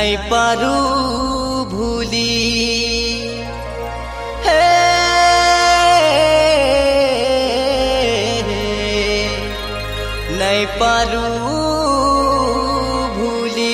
नहीं पारू भूली हे नहीं पारू भूली।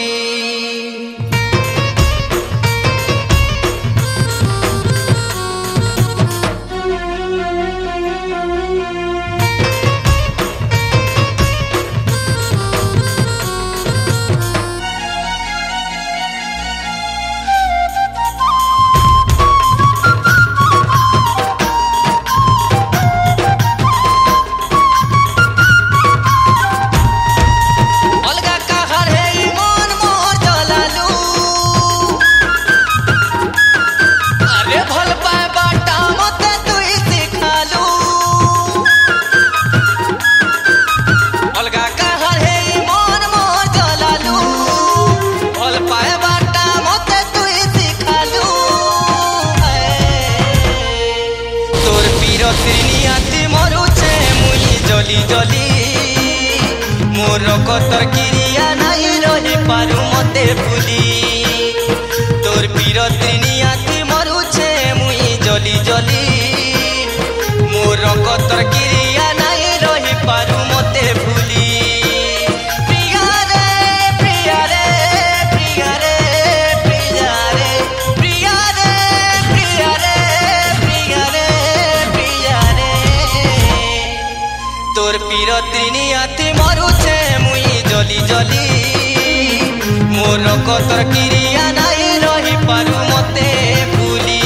जली जली मोर कतर क्रिया नहीं रही पारू मते भूली तोर पीरती नियाती मरुछे मुई जली जली मोर कतर क्रिया नहीं रही पारू मते भूली। तोर पीरती नियाती मरुछे मुई जली जली मोर कतर क्रिया नहीं रही पारू मते भूली।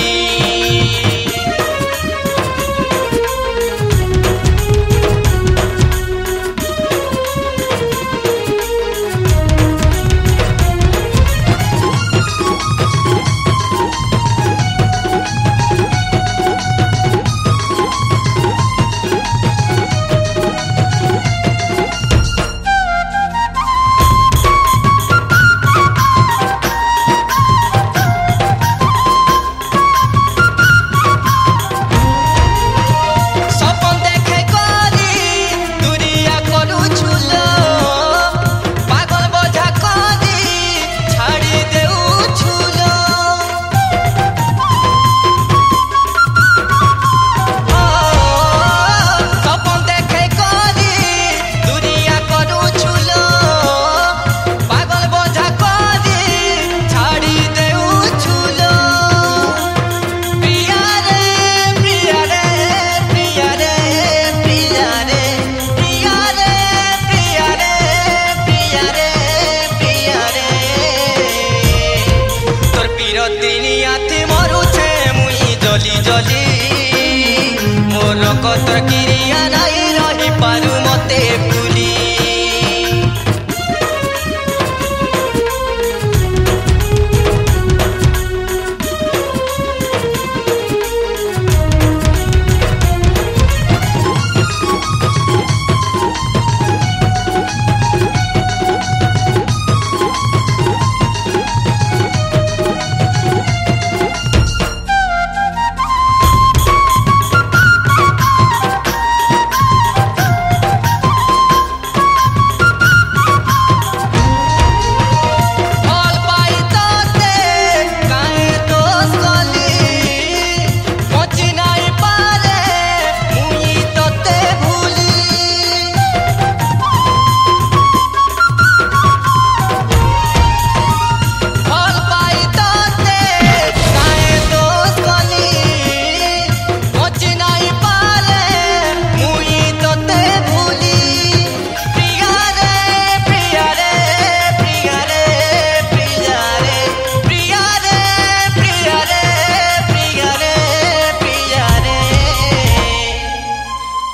जली जली मोर कतर क्रिया नहीं रही पारू मते भूली।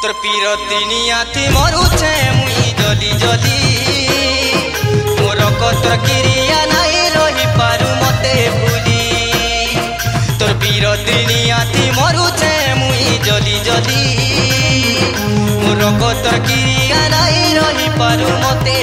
तोर पीरती नियाती मरुछे मुई जली जली मोर कतर क्रिया नहीं रही पारू मते भूली तोर पीरती नियाती मरुछे मुई जली जली मोर कतर क्रिया नहीं रही पारू मते